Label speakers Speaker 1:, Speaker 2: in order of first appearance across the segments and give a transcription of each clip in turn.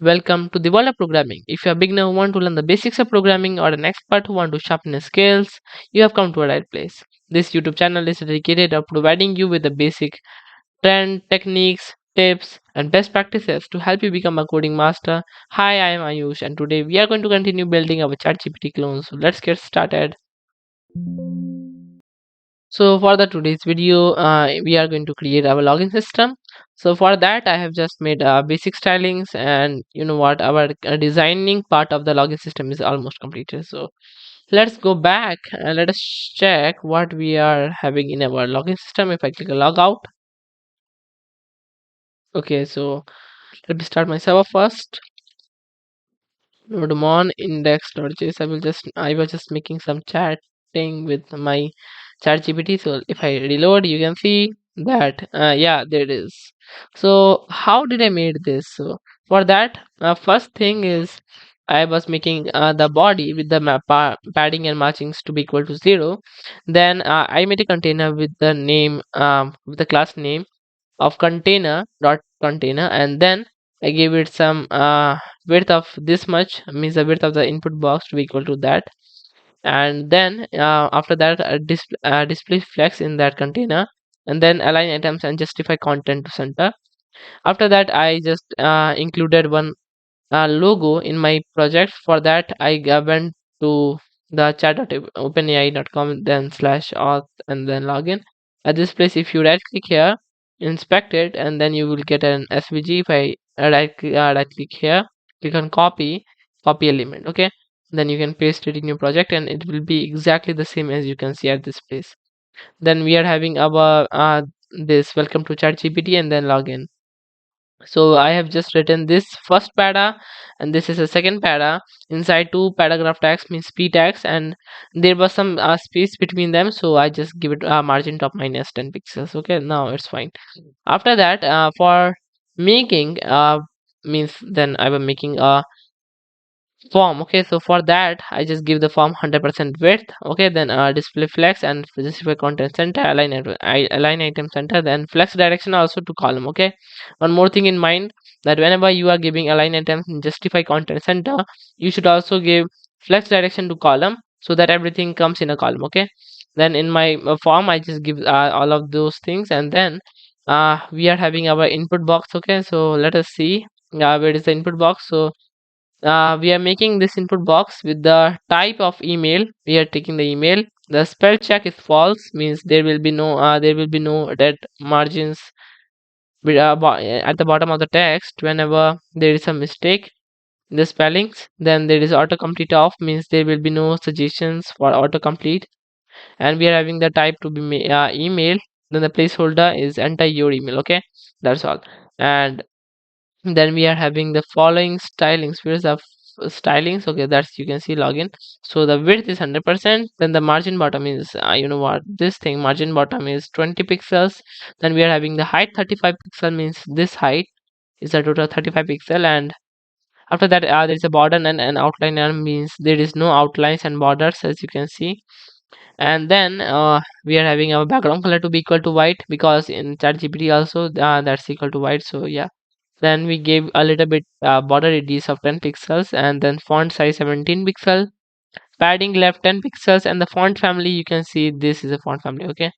Speaker 1: Welcome to the world of programming. If you're a beginner who want to learn the basics of programming or an expert who want to sharpen your skills, you have come to a right place. This YouTube channel is dedicated to providing you with the basic trend, techniques, tips, and best practices to help you become a coding master. Hi, I am Ayush, and today we are going to continue building our ChatGPT clone. So let's get started. So for the today's video, we are going to create our login system. So for that, I have just made basic stylings, and you know what, our designing part of the login system is almost completed. So let's go back and let us check what we are having in our login system. If I click a log out, okay, so let me start my server first. Nodemon index.js. I was just making some chatting with my chat GPT. So if I reload, you can see that yeah, there it is. So how did I made this? So for that, first thing is I was making the body with the padding and margins to be equal to 0. Then I made a container with the name with the class name of container, and then I gave it some width of this much, means the width of the input box to be equal to that. And then after that, display flex in that container, and then align items and justify content to center. After that, I just included one logo in my project. For that, I went to the chat.openai.com, then slash auth, and then login. At this place, if you right click here, inspect it, and then you will get an svg. If I right click here, click on copy element, okay, then you can paste it in your project and it will be exactly the same as you can see at this place. Then we are having our this welcome to chat gpt and then login. So I have just written this first para, and this is a second para. Inside two paragraph tags means p tags, and there was some space between them, so I just give it a margin top minus 10 pixels. Okay, now it's fine. After that, for making means then I was making a form. Okay, so for that I just give the form 100% width. Okay, then display flex and justify content center, align item center, then flex direction also to column. Okay, one more thing in mind, that whenever you are giving align items and justify content center, you should also give flex direction to column so that everything comes in a column. Okay, then in my form I just give all of those things, and then we are having our input box. Okay, so let us see where is the input box. So we are making this input box with the type of email. We are taking the email. The spell check is false, means there will be no red margins at the bottom of the text whenever there is a mistake in the spellings. Then there is autocomplete off, means there will be no suggestions for autocomplete. And we are having the type to be email. Then the placeholder is enter your email. Okay, that's all. And then we are having the following stylings. Where's the stylings? Okay, that's you can see login. So the width is 100%. Then the margin bottom is you know what, this thing margin bottom is 20 pixels. Then we are having the height 35 pixel, means this height is a total 35 pixel. And after that, there is a border and an outliner, means there is no outlines and borders, as you can see. And then we are having our background color to be equal to white, because in ChatGPT also that's equal to white. So yeah, then we gave a little bit border radius of 10 pixels, and then font size 17 pixel, padding left 10 pixels, and the font family you can see this is a font family. Okay,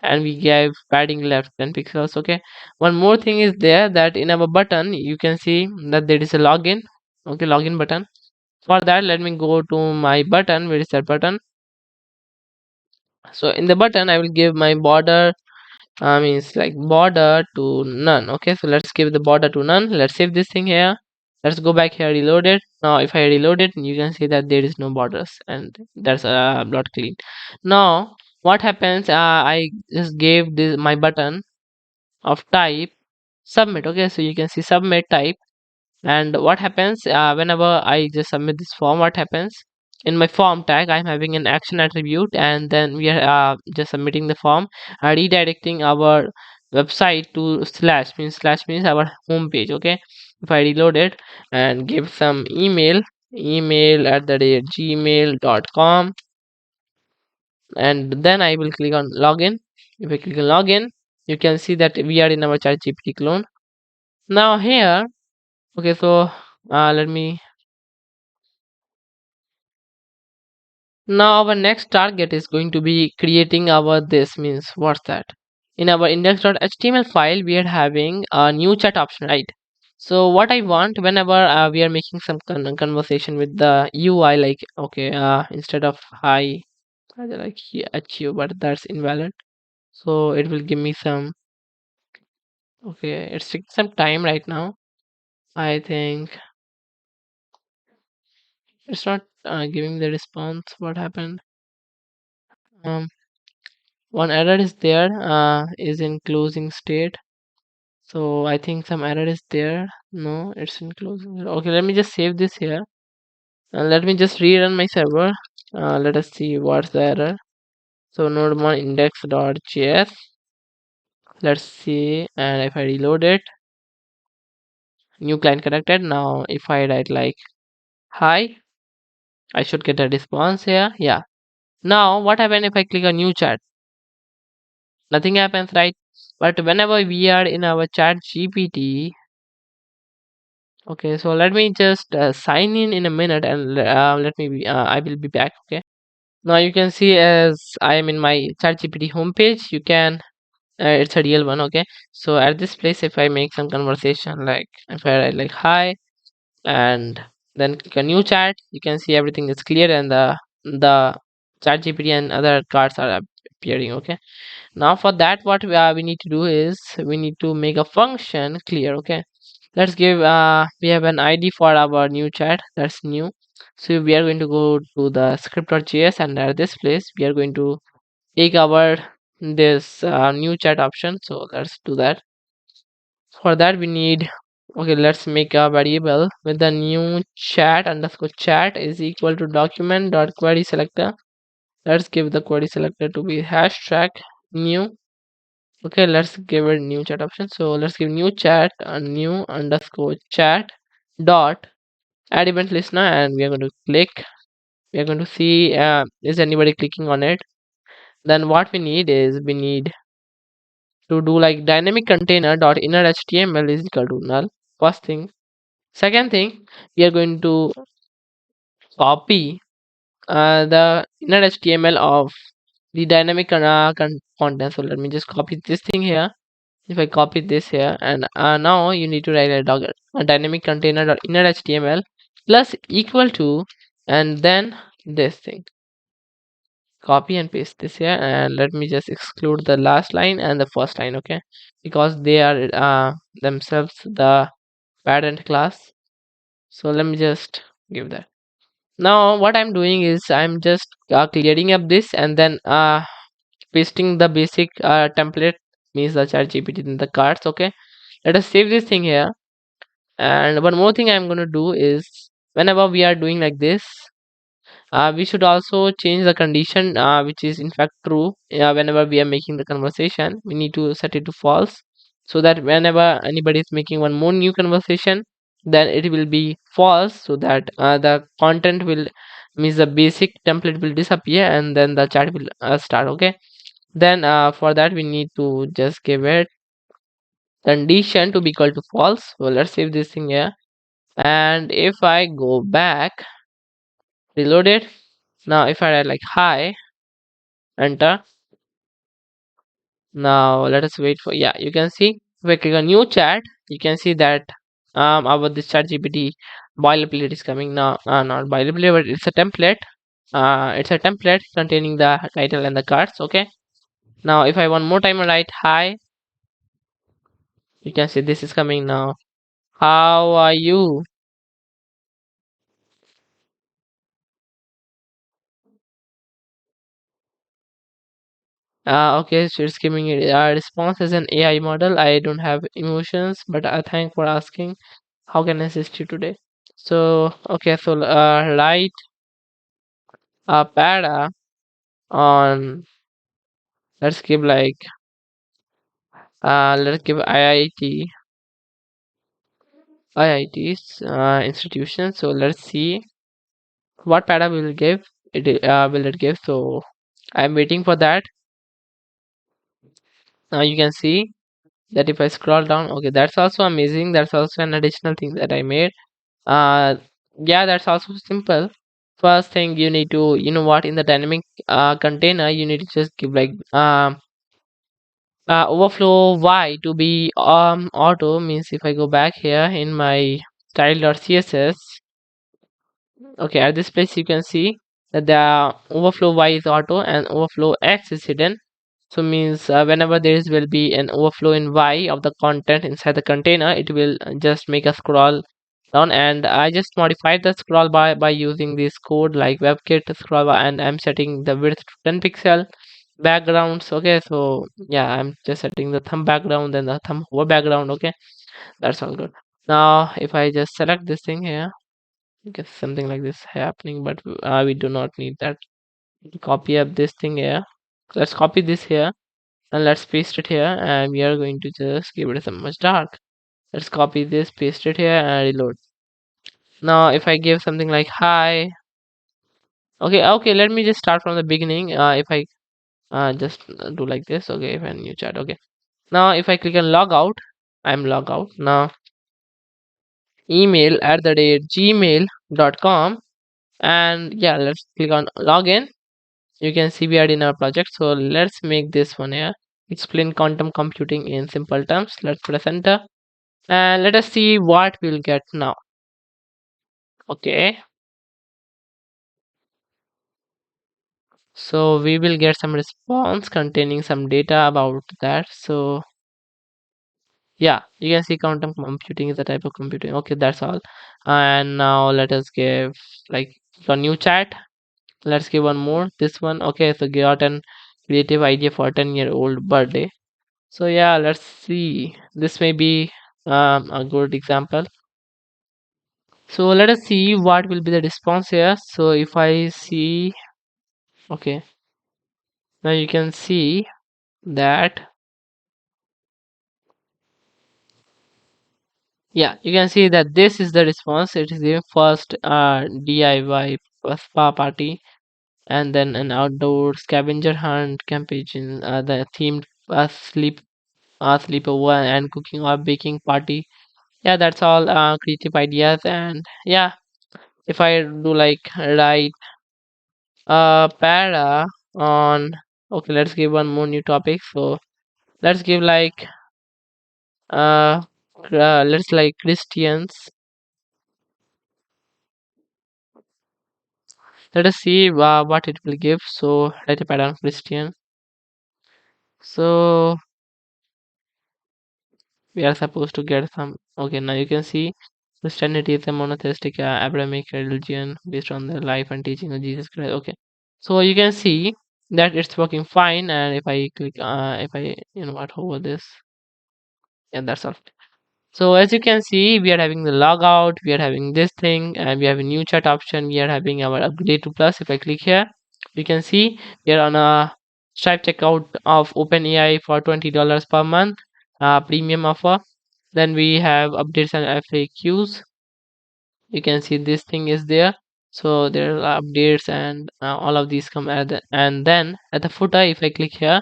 Speaker 1: and we gave padding left 10 pixels. Okay, one more thing is there, that in our button you can see that there is a login. Okay, login button. For that, let me go to my button. Where is that button? So in the button I will give my border means like border to none. Okay, so let's give the border to none. Let's save this thing here. Let's go back here, reload it. Now if I reload it, you can see that there is no borders, and that's not clean. Now what happens, I just gave this my button of type submit. Okay, so you can see submit type. And what happens, whenever I just submit this form, what happens, in my form tag I'm having an action attribute, and then we are just submitting the form, redirecting our website to slash means our home page. Okay, if I reload it and give some email at the rate gmail.com, and then I will click on login. If I click on login, you can see that we are in our chat gpt clone. Now here, okay, so Let me Now our next target is going to be creating our this means what's that? In our index.html file, we are having a new chat option, right? So what I want whenever we are making some conversation with the UI, like okay, instead of hi, like at you, but that's invalid. So it will give me some okay. It's taking some time right now. I think it's not giving the response. What happened? Um, One error is there. Is in closing state. So I think some error is there. No, it's in closing. Okay, let me just save this here and let me just rerun my server. Let us see what's the error. So node1 index.js. Let's see, and if I reload it, new client connected. Now if I write like hi, I should get a response here. Yeah. Now what happens if I click a new chat? Nothing happens, right? But whenever we are in our chat GPT, okay, so let me just sign in a minute and let me be, I will be back. Okay. Now you can see as I am in my ChatGPT homepage, you can it's a real one. Okay. So at this place, if I make some conversation, like if I write like hi and then click a new chat, you can see everything is clear and the ChatGPT and other cards are appearing. Okay. Now for that, what we need to do is we need to make a function clear. Okay. Let's give we have an ID for our new chat, that's new. So we are going to go to the script.js and at this place we are going to take our this new chat option. So let's do that. For that we need okay, let's make a variable with the new chat underscore chat is equal to document dot query selector. Let's give the query selector to be hashtag new. Okay, let's give it new chat option. So let's give new chat and new underscore chat dot add event listener, and we are going to click. We are going to see is anybody clicking on it. Then what we need is we need to do like dynamic container dot inner html is equal to null. First thing. Second thing, we are going to copy the inner html of the dynamic content. So let me just copy this thing here. If I copy this here and now you need to write a dynamic container dot inner html plus equal to and then this thing, copy and paste this here, and let me just exclude the last line and the first line. Okay, because they are themselves the parent class. So let me just give that. Now what I'm doing is I'm just clearing up this and then pasting the basic template means the chat gpt in the cards. Okay, let us save this thing here. And one more thing I'm going to do is whenever we are doing like this, we should also change the condition which is in fact true. Whenever we are making the conversation, we need to set it to false so that whenever anybody is making one more new conversation, then it will be false so that the content will means the basic template will disappear and then the chat will start. Okay, then for that we need to just give it condition to be equal to false. So let's save this thing here. And if I go back, reload it. Now if I write like hi, enter. Now let us wait for, yeah, you can see if I click a new chat, you can see that our this chat gpt boilerplate is coming now. Not boilerplate, but it's a template containing the title and the cards. Okay, now if I one more time write hi, you can see this is coming now. How are you? Okay, so it's giving it a response as an AI model. I don't have emotions, but I thank for asking. How can I assist you today? So, okay, so write a para on, let's give like, let's give IITs institution. So let's see what para will give. Will it give? So I'm waiting for that. Now you can see that if I scroll down, okay, that's also amazing. That's also an additional thing that I made. Uh, yeah, that's also simple. First thing you need to, you know what, in the dynamic container, you need to just give like overflow y to be auto. Means if I go back here in my style.css, okay, at this place you can see that the overflow y is auto and overflow x is hidden. So means whenever there is will be an overflow in y of the content inside the container, it will just make a scroll down. And I just modified the scroll by using this code like WebKit scroll bar, and I'm setting the width to 10 pixel backgrounds. Okay, so yeah, I'm just setting the thumb background and the thumb hover background. Okay, that's all good. Now if I just select this thing here, I guess something like this happening, but we do not need that. Copy up this thing here. Let's copy this here and let's paste it here, and we are going to just give it some much dark. Let's copy this, paste it here, and reload. Now if I give something like hi, okay, let me just start from the beginning. If I just do like this, okay, if a new chat, okay. Now if I click on log out, I'm log out. Now email at the rate gmail.com, and yeah, let's click on login. You can see we are in our project, so let's make this one here. Explain quantum computing in simple terms. Let's press enter and let us see what we'll get now. Okay, so we will get some response containing some data about that. So yeah, you can see quantum computing is a type of computing. Okay, that's all. And now let us give like a new chat. Let's give one more. This one. Okay, so got an creative idea for a 10-year-old birthday. So yeah, let's see. This may be a good example. So let us see what will be the response here. So if I see, okay, now you can see that, yeah, you can see that this is the response. It is the first DIY spa party, and then an outdoor scavenger hunt campaign, the themed sleepover and cooking or baking party. Yeah, that's all creative ideas. And yeah, if I do like write para on, okay, let's give one more new topic. So let's give like uh let's like Christians. Let us see what it will give. So write a pattern Christian. So we are supposed to get some. Okay, now you can see Christianity is a monotheistic Abrahamic religion based on the life and teaching of Jesus Christ. Okay, so you can see that it's working fine. And if I click if I, you know what, over this, yeah, that's all. So as you can see, we are having the logout, we are having this thing, and we have a new chat option. We are having our upgrade to plus. If I click here, you can see we are on a Stripe checkout of OpenAI for $20 per month, premium offer. Then we have updates and FAQs. You can see this thing is there. So there are updates, and all of these come at and then at the footer, if I click here,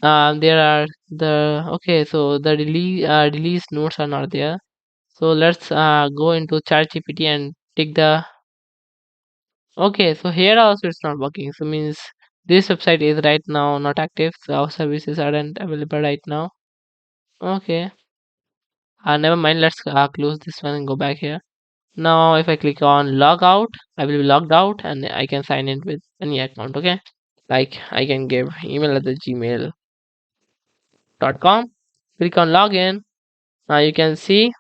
Speaker 1: there are the, okay, so the release notes are not there. So let's go into ChatGPT and take the, okay, so here also it's not working. So means this website is right now not active. So our services aren't available right now. Okay, never mind. Let's close this one and go back here. Now if I click on log out, I will be logged out and I can sign in with any account. Okay, like I can give email at the gmail.com. Click on login. Now you can see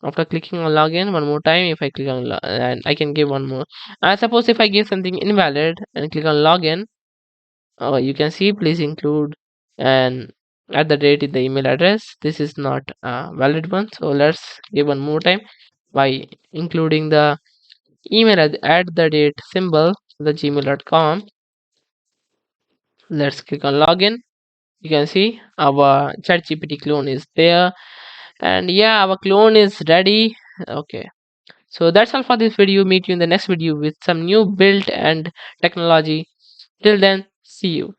Speaker 1: after clicking on login one more time, if I click on and I can give one more. Suppose if I give something invalid and click on login, you can see please include and at the rate in the email address. This is not a valid one, so let's give one more time by including the email at the date symbol the gmail.com. Let's click on login. You can see our ChatGPT clone is there, and yeah, our clone is ready. Okay, so that's all for this video. Meet you in the next video with some new build and technology. Till then, see you.